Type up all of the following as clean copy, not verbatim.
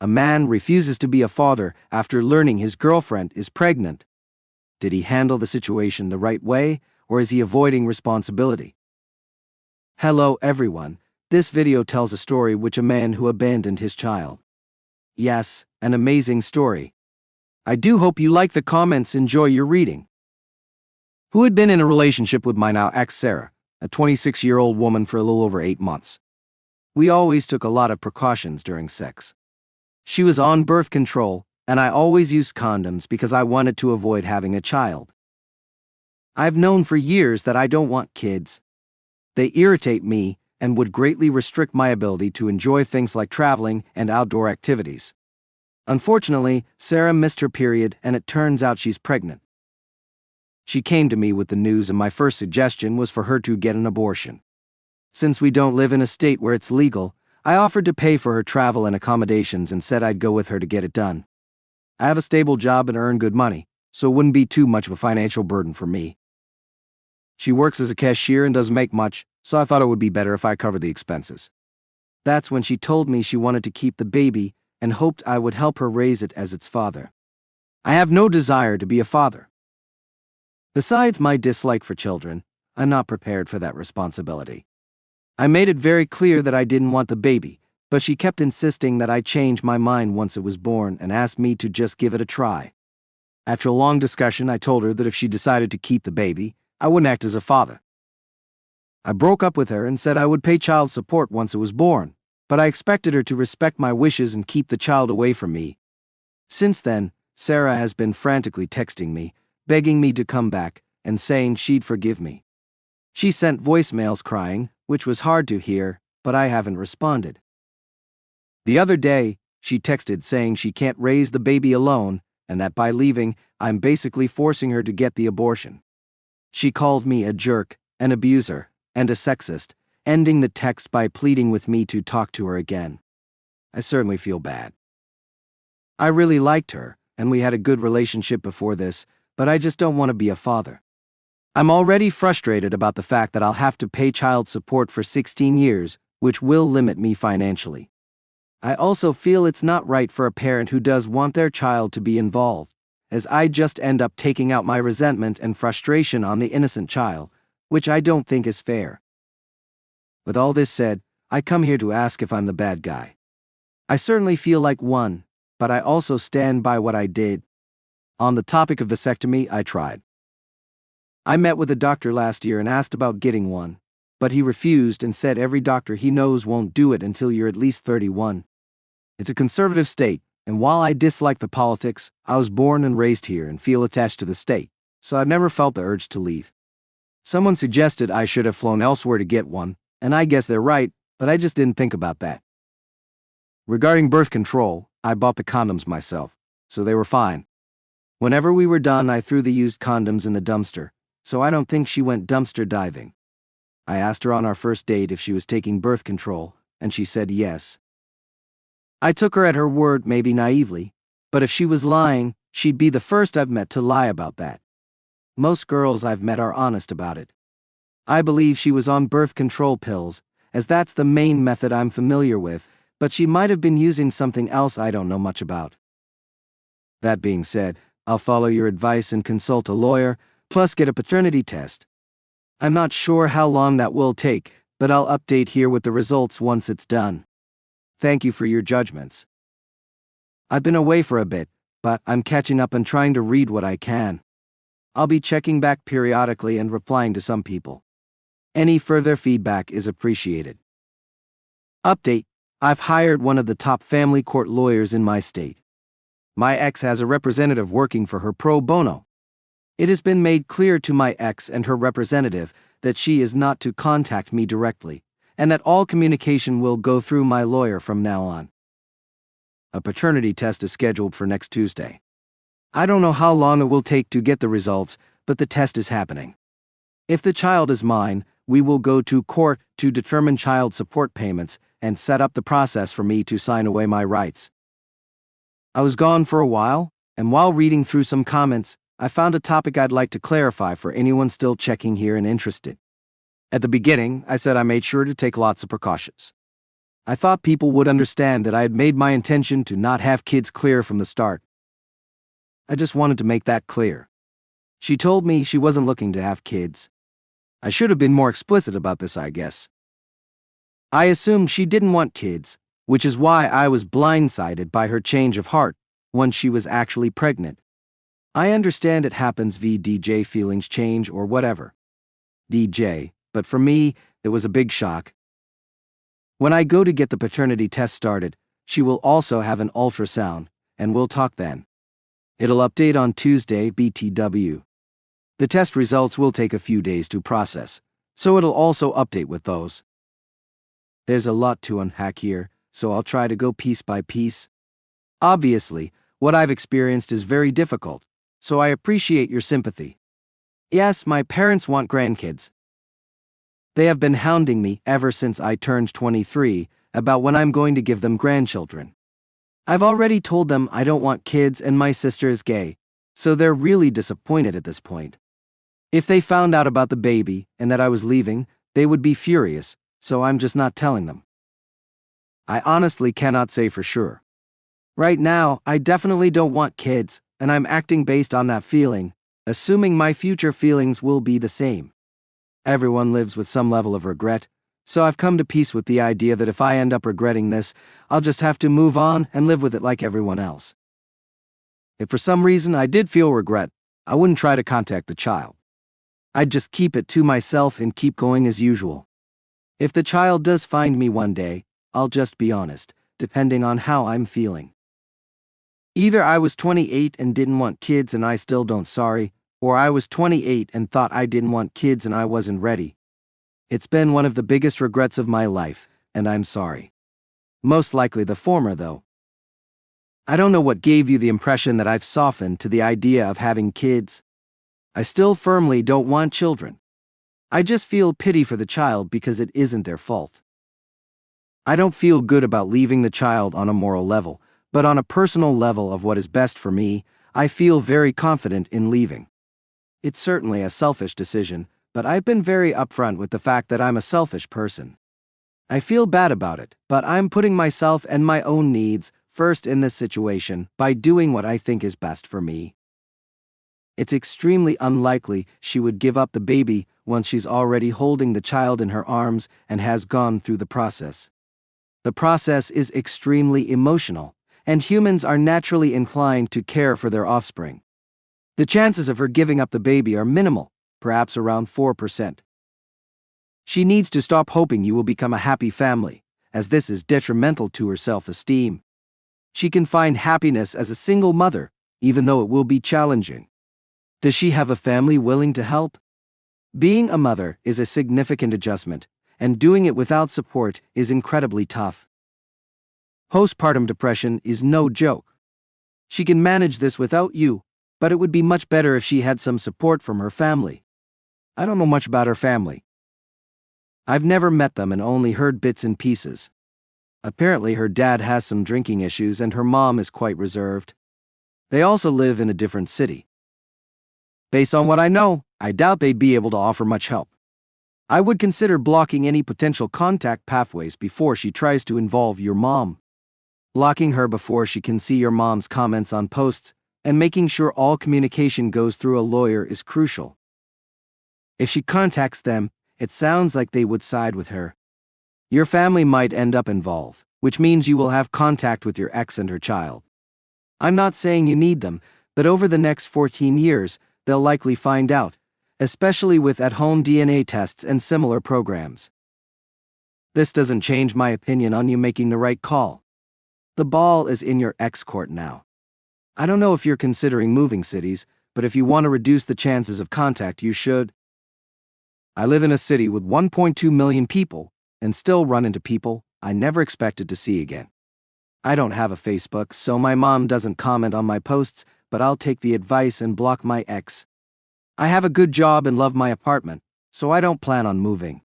A man refuses to be a father after learning his girlfriend is pregnant. Did he handle the situation the right way, or is he avoiding responsibility? Hello everyone, this video tells a story which a man who abandoned his child. Yes, an amazing story. I do hope you like the comments, enjoy your reading. Who had been in a relationship with my now ex Sarah, a 26-year-old woman, for a little over 8 months. We always took a lot of precautions during sex. She was on birth control, and I always used condoms because I wanted to avoid having a child. I've known for years that I don't want kids. They irritate me and would greatly restrict my ability to enjoy things like traveling and outdoor activities. Unfortunately, Sarah missed her period and it turns out she's pregnant. She came to me with the news and my first suggestion was for her to get an abortion. Since we don't live in a state where it's legal, I offered to pay for her travel and accommodations and said I'd go with her to get it done. I have a stable job and earn good money, so it wouldn't be too much of a financial burden for me. She works as a cashier and doesn't make much, so I thought it would be better if I covered the expenses. That's when she told me she wanted to keep the baby and hoped I would help her raise it as its father. I have no desire to be a father. Besides my dislike for children, I'm not prepared for that responsibility. I made it very clear that I didn't want the baby, but she kept insisting that I change my mind once it was born and asked me to just give it a try. After a long discussion, I told her that if she decided to keep the baby, I wouldn't act as a father. I broke up with her and said I would pay child support once it was born, but I expected her to respect my wishes and keep the child away from me. Since then, Sarah has been frantically texting me, begging me to come back, and saying she'd forgive me. She sent voicemails crying, which was hard to hear, but I haven't responded. The other day, she texted saying she can't raise the baby alone, and that by leaving, I'm basically forcing her to get the abortion. She called me a jerk, an abuser, and a sexist, ending the text by pleading with me to talk to her again. I certainly feel bad. I really liked her, and we had a good relationship before this, but I just don't want to be a father. I'm already frustrated about the fact that I'll have to pay child support for 16 years, which will limit me financially. I also feel it's not right for a parent who does want their child to be involved, as I just end up taking out my resentment and frustration on the innocent child, which I don't think is fair. With all this said, I come here to ask if I'm the bad guy. I certainly feel like one, but I also stand by what I did. On the topic of vasectomy, I tried. I met with a doctor last year and asked about getting one, but he refused and said every doctor he knows won't do it until you're at least 31. It's a conservative state, and while I dislike the politics, I was born and raised here and feel attached to the state, so I've never felt the urge to leave. Someone suggested I should have flown elsewhere to get one, and I guess they're right, but I just didn't think about that. Regarding birth control, I bought the condoms myself, so they were fine. Whenever we were done, I threw the used condoms in the dumpster, so I don't think she went dumpster diving. I asked her on our first date if she was taking birth control, and she said yes. I took her at her word, maybe naively, but if she was lying, she'd be the first I've met to lie about that. Most girls I've met are honest about it. I believe she was on birth control pills, as that's the main method I'm familiar with, but she might have been using something else I don't know much about. That being said, I'll follow your advice and consult a lawyer, plus get a paternity test. I'm not sure how long that will take, but I'll update here with the results once it's done. Thank you for your judgments. I've been away for a bit, but I'm catching up and trying to read what I can. I'll be checking back periodically and replying to some people. Any further feedback is appreciated. Update: I've hired one of the top family court lawyers in my state. My ex has a representative working for her pro bono. It has been made clear to my ex and her representative that she is not to contact me directly, and that all communication will go through my lawyer from now on. A paternity test is scheduled for next Tuesday. I don't know how long it will take to get the results, but the test is happening. If the child is mine, we will go to court to determine child support payments and set up the process for me to sign away my rights. I was gone for a while, and while reading through some comments, I found a topic I'd like to clarify for anyone still checking here and interested. At the beginning, I said I made sure to take lots of precautions. I thought people would understand that I had made my intention to not have kids clear from the start. I just wanted to make that clear. She told me she wasn't looking to have kids. I should have been more explicit about this, I guess. I assumed she didn't want kids, which is why I was blindsided by her change of heart when she was actually pregnant. I understand it happens DJ feelings change or whatever. DJ, but for me, it was a big shock. When I go to get the paternity test started, she will also have an ultrasound, and we'll talk then. It'll update on Tuesday, BTW. The test results will take a few days to process, so it'll also update with those. There's a lot to unpack here, so I'll try to go piece by piece. Obviously, what I've experienced is very difficult, so I appreciate your sympathy. Yes, my parents want grandkids. They have been hounding me ever since I turned 23 about when I'm going to give them grandchildren. I've already told them I don't want kids and my sister is gay, so they're really disappointed at this point. If they found out about the baby and that I was leaving, they would be furious, so I'm just not telling them. I honestly cannot say for sure. Right now, I definitely don't want kids, and I'm acting based on that feeling, assuming my future feelings will be the same. Everyone lives with some level of regret, so I've come to peace with the idea that if I end up regretting this, I'll just have to move on and live with it like everyone else. If for some reason I did feel regret, I wouldn't try to contact the child. I'd just keep it to myself and keep going as usual. If the child does find me one day, I'll just be honest, depending on how I'm feeling. Either I was 28 and didn't want kids and I still don't sorry, or I was 28 and thought I didn't want kids and I wasn't ready. It's been one of the biggest regrets of my life, and I'm sorry. Most likely the former, though. I don't know what gave you the impression that I've softened to the idea of having kids. I still firmly don't want children. I just feel pity for the child because it isn't their fault. I don't feel good about leaving the child on a moral level, but on a personal level of what is best for me, I feel very confident in leaving. It's certainly a selfish decision, but I've been very upfront with the fact that I'm a selfish person. I feel bad about it, but I'm putting myself and my own needs first in this situation by doing what I think is best for me. It's extremely unlikely she would give up the baby once she's already holding the child in her arms and has gone through the process. The process is extremely emotional, and humans are naturally inclined to care for their offspring. The chances of her giving up the baby are minimal, perhaps around 4%. She needs to stop hoping you will become a happy family, as this is detrimental to her self-esteem. She can find happiness as a single mother, even though it will be challenging. Does she have a family willing to help? Being a mother is a significant adjustment, and doing it without support is incredibly tough. Postpartum depression is no joke. She can manage this without you, but it would be much better if she had some support from her family. I don't know much about her family. I've never met them and only heard bits and pieces. Apparently her dad has some drinking issues and her mom is quite reserved. They also live in a different city. Based on what I know, I doubt they'd be able to offer much help. I would consider blocking any potential contact pathways before she tries to involve your mom. Blocking her before she can see your mom's comments on posts and making sure all communication goes through a lawyer is crucial. If she contacts them, it sounds like they would side with her. Your family might end up involved, which means you will have contact with your ex and her child. I'm not saying you need them, but over the next 14 years, they'll likely find out, especially with at-home DNA tests and similar programs. This doesn't change my opinion on you making the right call. The ball is in your ex court now. I don't know if you're considering moving cities, but if you want to reduce the chances of contact, you should. I live in a city with 1.2 million people, and still run into people I never expected to see again. I don't have a Facebook, so my mom doesn't comment on my posts, but I'll take the advice and block my ex. I have a good job and love my apartment, so I don't plan on moving.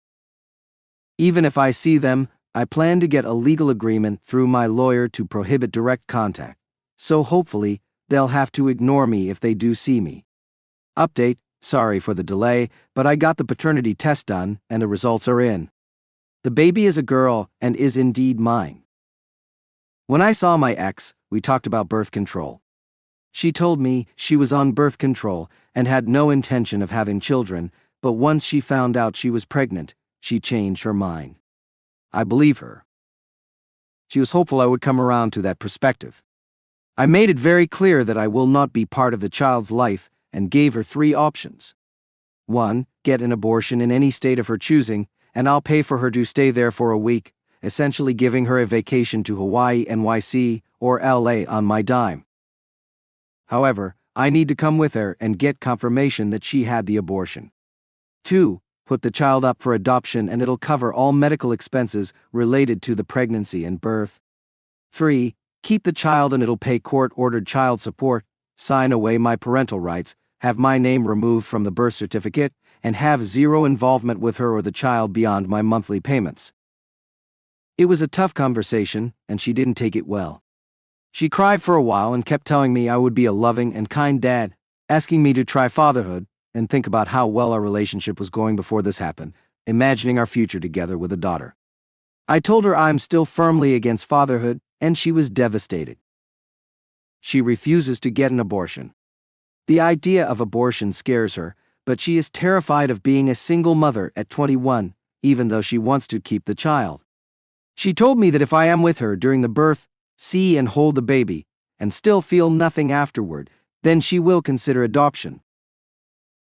Even if I see them, I plan to get a legal agreement through my lawyer to prohibit direct contact, so hopefully they'll have to ignore me if they do see me. Update, sorry for the delay, but I got the paternity test done and the results are in. The baby is a girl and is indeed mine. When I saw my ex, we talked about birth control. She told me she was on birth control and had no intention of having children, but once she found out she was pregnant, she changed her mind. I believe her. She was hopeful I would come around to that perspective. I made it very clear that I will not be part of the child's life and gave her 3 options. 1. Get an abortion in any state of her choosing, and I'll pay for her to stay there for a week, essentially giving her a vacation to Hawaii, NYC, or LA on my dime. However, I need to come with her and get confirmation that she had the abortion. 2. Put the child up for adoption and it'll cover all medical expenses related to the pregnancy and birth. 3. Keep the child and it'll pay court-ordered child support, sign away my parental rights, have my name removed from the birth certificate, and have 0 involvement with her or the child beyond my monthly payments. It was a tough conversation, and she didn't take it well. She cried for a while and kept telling me I would be a loving and kind dad, asking me to try fatherhood and think about how well our relationship was going before this happened, imagining our future together with a daughter. I told her I'm still firmly against fatherhood, and she was devastated. She refuses to get an abortion. The idea of abortion scares her, but she is terrified of being a single mother at 21, even though she wants to keep the child. She told me that if I am with her during the birth, see and hold the baby, and still feel nothing afterward, then she will consider adoption.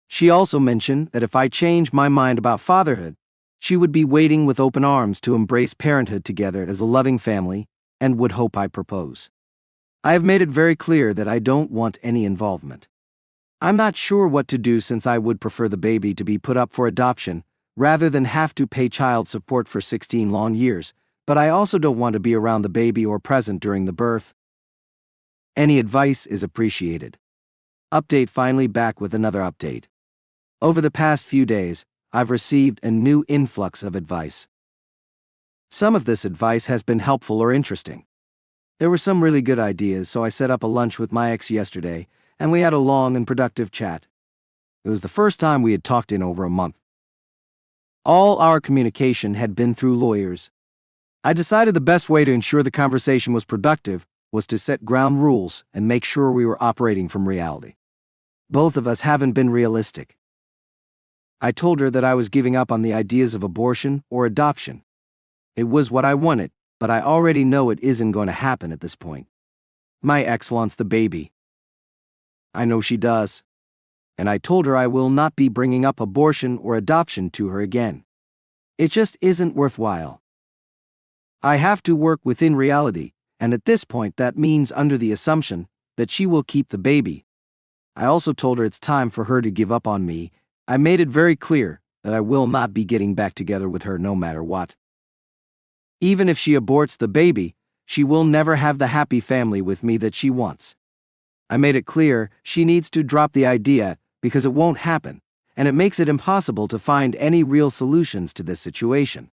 She also mentioned that if I change my mind about fatherhood, she would be waiting with open arms to embrace parenthood together as a loving family and would hope I propose. I have made it very clear that I don't want any involvement. I'm not sure what to do since I would prefer the baby to be put up for adoption rather than have to pay child support for 16 long years, but I also don't want to be around the baby or present during the birth. Any advice is appreciated. Update finally back with another update. Over the past few days, I've received a new influx of advice. Some of this advice has been helpful or interesting. There were some really good ideas, so I set up a lunch with my ex yesterday, and we had a long and productive chat. It was the first time we had talked in over a month. All our communication had been through lawyers. I decided the best way to ensure the conversation was productive was to set ground rules and make sure we were operating from reality. Both of us haven't been realistic. I told her that I was giving up on the ideas of abortion or adoption. It was what I wanted, but I already know it isn't going to happen at this point. My ex wants the baby. I know she does. And I told her I will not be bringing up abortion or adoption to her again. It just isn't worthwhile. I have to work within reality, and at this point that means under the assumption that she will keep the baby. I also told her it's time for her to give up on me. I made it very clear that I will not be getting back together with her no matter what. Even if she aborts the baby, she will never have the happy family with me that she wants. I made it clear she needs to drop the idea because it won't happen, and it makes it impossible to find any real solutions to this situation.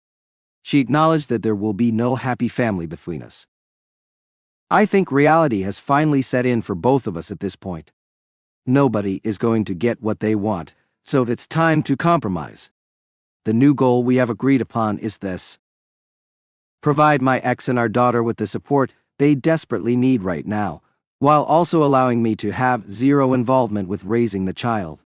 She acknowledged that there will be no happy family between us. I think reality has finally set in for both of us at this point. Nobody is going to get what they want, so it's time to compromise. The new goal we have agreed upon is this: provide my ex and our daughter with the support they desperately need right now, while also allowing me to have 0 involvement with raising the child.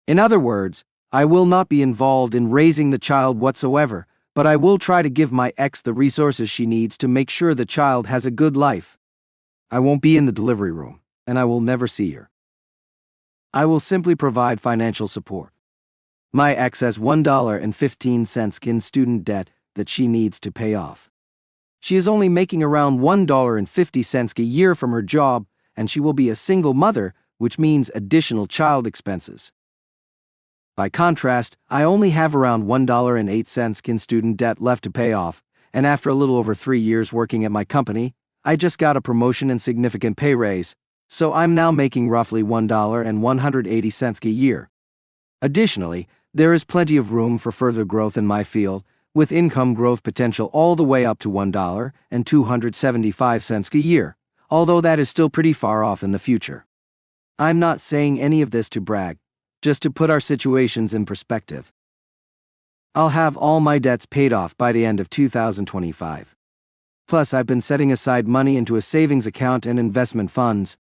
In other words, I will not be involved in raising the child whatsoever, but I will try to give my ex the resources she needs to make sure the child has a good life. I won't be in the delivery room, and I will never see her. I will simply provide financial support. My ex has $1.15 in student debt that she needs to pay off. She is only making around $1.50 a year from her job, and she will be a single mother, which means additional child expenses. By contrast, I only have around $1.08 in student debt left to pay off, and after a little over 3 years working at my company, I just got a promotion and significant pay raise, so I'm now making roughly $1.80 a year. Additionally, there is plenty of room for further growth in my field, with income growth potential all the way up to $1.275 a year, although that is still pretty far off in the future. I'm not saying any of this to brag, just to put our situations in perspective. I'll have all my debts paid off by the end of 2025. Plus, I've been setting aside money into a savings account and investment funds.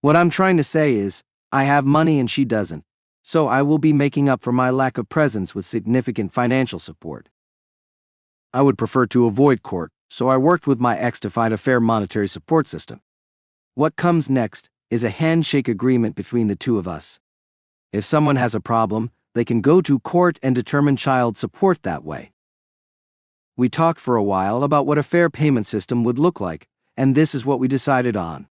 What I'm trying to say is, I have money and she doesn't, so I will be making up for my lack of presence with significant financial support. I would prefer to avoid court, so I worked with my ex to find a fair monetary support system. What comes next is a handshake agreement between the two of us. If someone has a problem, they can go to court and determine child support that way. We talked for a while about what a fair payment system would look like, and this is what we decided on.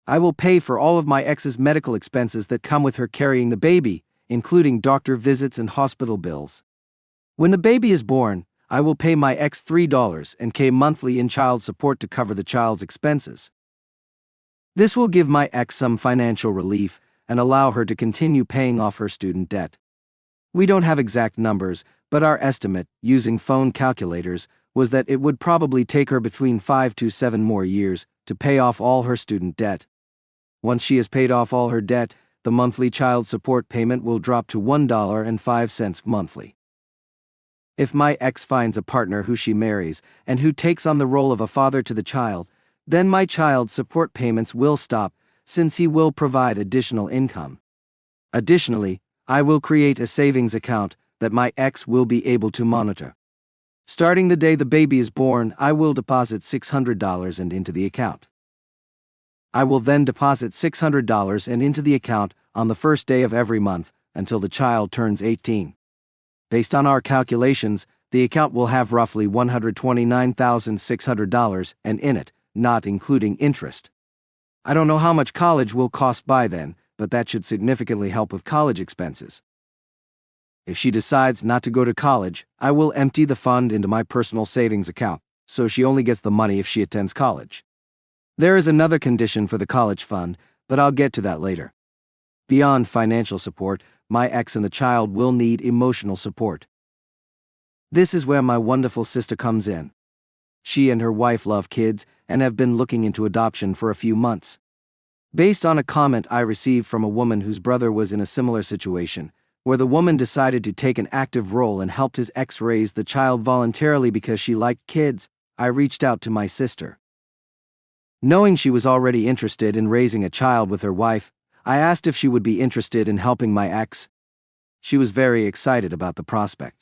I will pay for all of my ex's medical expenses that come with her carrying the baby, including doctor visits and hospital bills. When the baby is born, I will pay my ex $3 monthly in child support to cover the child's expenses. This will give my ex some financial relief and allow her to continue paying off her student debt. We don't have exact numbers, but our estimate, using phone calculators, was that it would probably take her between 5 to 7 more years to pay off all her student debt. Once she has paid off all her debt, the monthly child support payment will drop to $1.05 monthly. If my ex finds a partner who she marries and who takes on the role of a father to the child, then my child support payments will stop, since he will provide additional income. Additionally, I will create a savings account that my ex will be able to monitor. Starting the day the baby is born, I will deposit $600 into the account. I will then deposit $600 into the account on the first day of every month until the child turns 18. Based on our calculations, the account will have roughly $129,600 in it, not including interest. I don't know how much college will cost by then, but that should significantly help with college expenses. If she decides not to go to college, I will empty the fund into my personal savings account, so she only gets the money if she attends college. There is another condition for the college fund, but I'll get to that later. Beyond financial support, my ex and the child will need emotional support. This is where my wonderful sister comes in. She and her wife love kids and have been looking into adoption for a few months. Based on a comment I received from a woman whose brother was in a similar situation, where the woman decided to take an active role and helped his ex raise the child voluntarily because she liked kids, I reached out to my sister. Knowing she was already interested in raising a child with her wife, I asked if she would be interested in helping my ex. She was very excited about the prospect.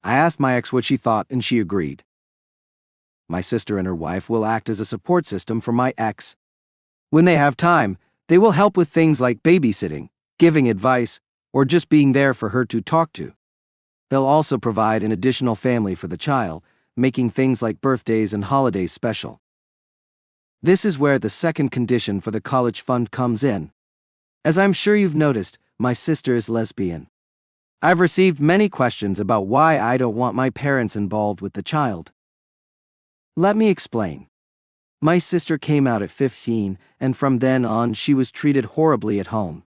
I asked my ex what she thought and she agreed. My sister and her wife will act as a support system for my ex. When they have time, they will help with things like babysitting, giving advice, or just being there for her to talk to. They'll also provide an additional family for the child, making things like birthdays and holidays special. This is where the second condition for the college fund comes in. As I'm sure you've noticed, my sister is lesbian. I've received many questions about why I don't want my parents involved with the child. Let me explain. My sister came out at 15, and from then on she was treated horribly at home.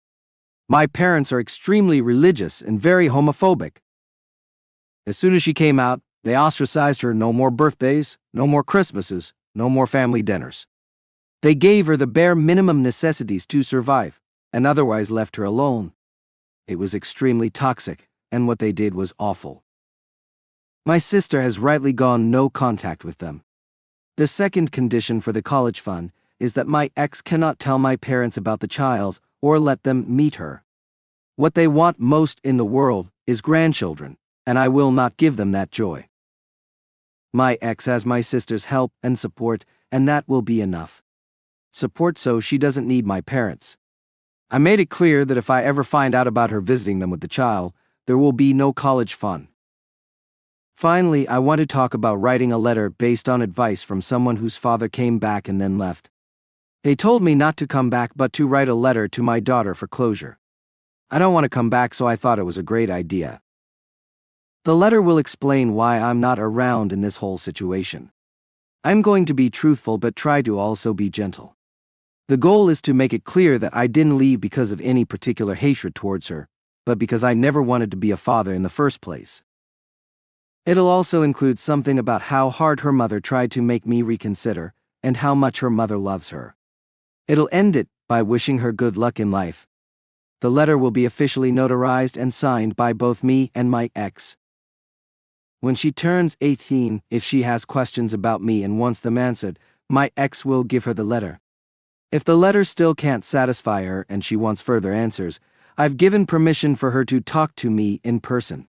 My parents are extremely religious and very homophobic. As soon as she came out, they ostracized her. No more birthdays, no more Christmases, no more family dinners. They gave her the bare minimum necessities to survive, and otherwise left her alone. It was extremely toxic, and what they did was awful. My sister has rightly gone no contact with them. The second condition for the college fund is that my ex cannot tell my parents about the child or let them meet her. What they want most in the world is grandchildren, and I will not give them that joy. My ex has my sister's help and support, and that will be enough. Support so she doesn't need my parents. I made it clear that if I ever find out about her visiting them with the child, there will be no college fund. Finally, I want to talk about writing a letter based on advice from someone whose father came back and then left. They told me not to come back but to write a letter to my daughter for closure. I don't want to come back, so I thought it was a great idea. The letter will explain why I'm not around in this whole situation. I'm going to be truthful but try to also be gentle. The goal is to make it clear that I didn't leave because of any particular hatred towards her, but because I never wanted to be a father in the first place. It'll also include something about how hard her mother tried to make me reconsider, and how much her mother loves her. It'll end it by wishing her good luck in life. The letter will be officially notarized and signed by both me and my ex. When she turns 18, if she has questions about me and wants them answered, my ex will give her the letter. If the letter still can't satisfy her and she wants further answers, I've given permission for her to talk to me in person.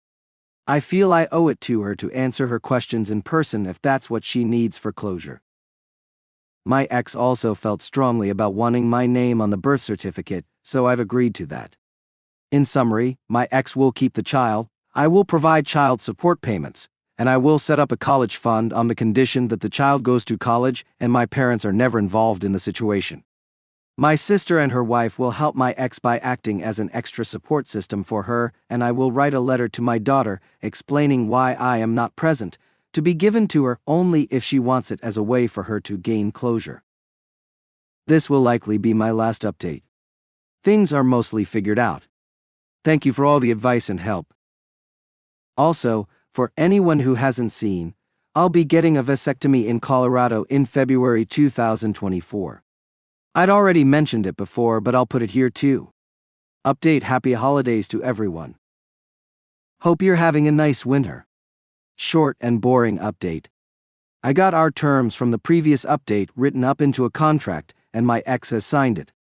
I feel I owe it to her to answer her questions in person if that's what she needs for closure. My ex also felt strongly about wanting my name on the birth certificate, so I've agreed to that. In summary, my ex will keep the child, I will provide child support payments, and I will set up a college fund on the condition that the child goes to college and my parents are never involved in the situation. My sister and her wife will help my ex by acting as an extra support system for her, and I will write a letter to my daughter explaining why I am not present, to be given to her only if she wants it as a way for her to gain closure. This will likely be my last update. Things are mostly figured out. Thank you for all the advice and help. Also, for anyone who hasn't seen, I'll be getting a vasectomy in Colorado in February 2024. I'd already mentioned it before, but I'll put it here too. Update: happy holidays to everyone. Hope you're having a nice winter. Short and boring update. I got our terms from the previous update written up into a contract, and my ex has signed it.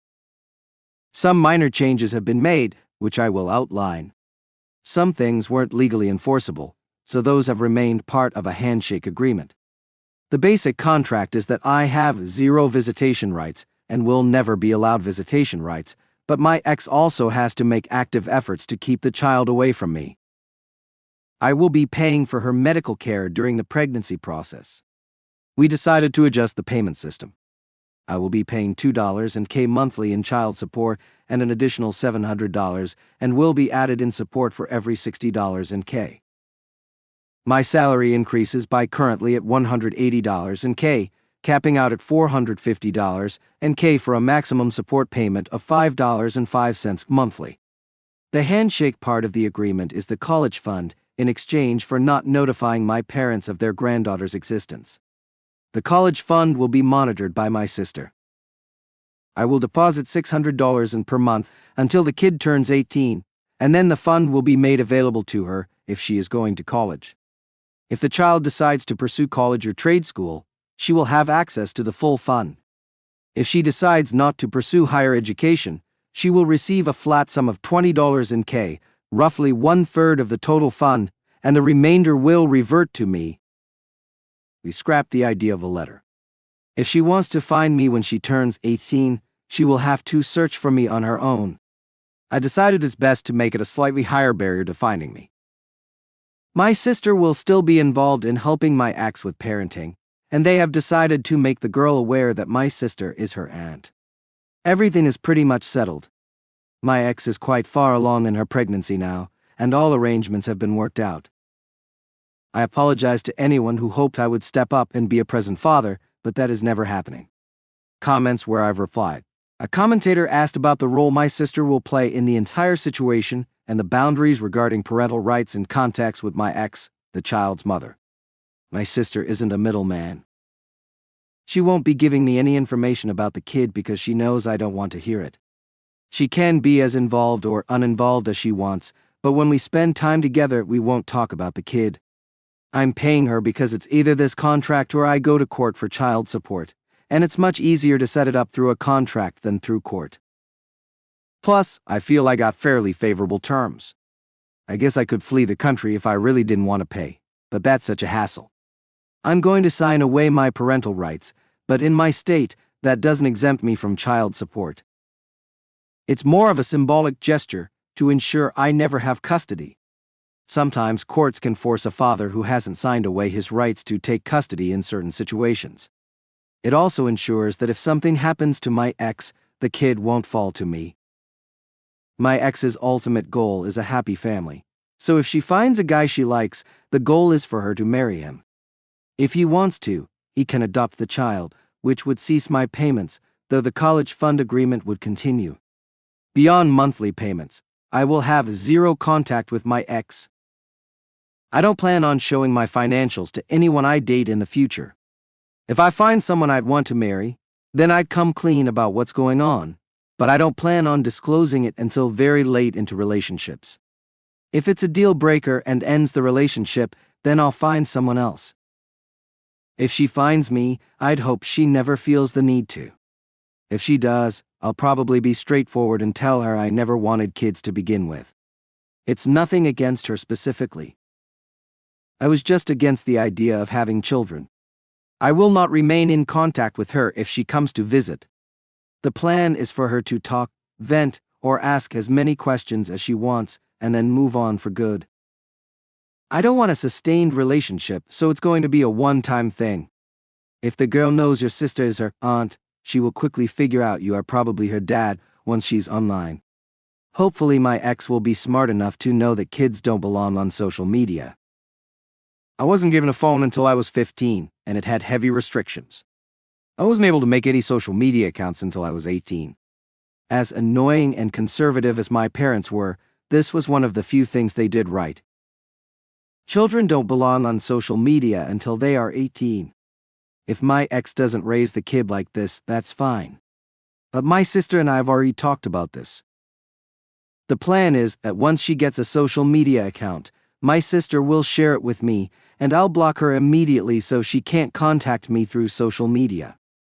Some minor changes have been made, which I will outline. Some things weren't legally enforceable, so those have remained part of a handshake agreement. The basic contract is that I have 0 visitation rights, and will never be allowed visitation rights, but my ex also has to make active efforts to keep the child away from me. I will be paying for her medical care during the pregnancy process. We decided to adjust the payment system. I will be paying $2,000 monthly in child support and an additional $700 and will be added in support for every $60. My salary increases by currently at $180, capping out at $450 for a maximum support payment of $5.05 monthly. The handshake part of the agreement is the college fund, in exchange for not notifying my parents of their granddaughter's existence. The college fund will be monitored by my sister. I will deposit $600 per month until the kid turns 18, and then the fund will be made available to her if she is going to college. If the child decides to pursue college or trade school, she will have access to the full fund. If she decides not to pursue higher education, she will receive a flat sum of $20, roughly 1/3 of the total fund, and the remainder will revert to me. We scrapped the idea of a letter. If she wants to find me when she turns 18, she will have to search for me on her own. I decided it's best to make it a slightly higher barrier to finding me. My sister will still be involved in helping my ex with parenting, and they have decided to make the girl aware that my sister is her aunt. Everything is pretty much settled. My ex is quite far along in her pregnancy now, and all arrangements have been worked out. I apologize to anyone who hoped I would step up and be a present father, but that is never happening. Comments where I've replied. A commentator asked about the role my sister will play in the entire situation and the boundaries regarding parental rights in context with my ex, the child's mother. My sister isn't a middleman. She won't be giving me any information about the kid because she knows I don't want to hear it. She can be as involved or uninvolved as she wants, but when we spend time together, we won't talk about the kid. I'm paying her because it's either this contract or I go to court for child support, and it's much easier to set it up through a contract than through court. Plus, I feel I got fairly favorable terms. I guess I could flee the country if I really didn't want to pay, but that's such a hassle. I'm going to sign away my parental rights, but in my state, that doesn't exempt me from child support. It's more of a symbolic gesture to ensure I never have custody. Sometimes courts can force a father who hasn't signed away his rights to take custody in certain situations. It also ensures that if something happens to my ex, the kid won't fall to me. My ex's ultimate goal is a happy family, so if she finds a guy she likes, the goal is for her to marry him. If he wants to, he can adopt the child, which would cease my payments, though the college fund agreement would continue. Beyond monthly payments, I will have 0 contact with my ex. I don't plan on showing my financials to anyone I date in the future. If I find someone I'd want to marry, then I'd come clean about what's going on, but I don't plan on disclosing it until very late into relationships. If it's a deal breaker and ends the relationship, then I'll find someone else. If she finds me, I'd hope she never feels the need to. If she does, I'll probably be straightforward and tell her I never wanted kids to begin with. It's nothing against her specifically. I was just against the idea of having children. I will not remain in contact with her if she comes to visit. The plan is for her to talk, vent, or ask as many questions as she wants, and then move on for good. I don't want a sustained relationship, so it's going to be a one-time thing. If the girl knows your sister is her aunt, she will quickly figure out you are probably her dad once she's online. Hopefully my ex will be smart enough to know that kids don't belong on social media. I wasn't given a phone until I was 15, and it had heavy restrictions. I wasn't able to make any social media accounts until I was 18. As annoying and conservative as my parents were, this was one of the few things they did right. Children don't belong on social media until they are 18. If my ex doesn't raise the kid like this, that's fine. But my sister and I have already talked about this. The plan is that once she gets a social media account, my sister will share it with me, and I'll block her immediately so she can't contact me through social media.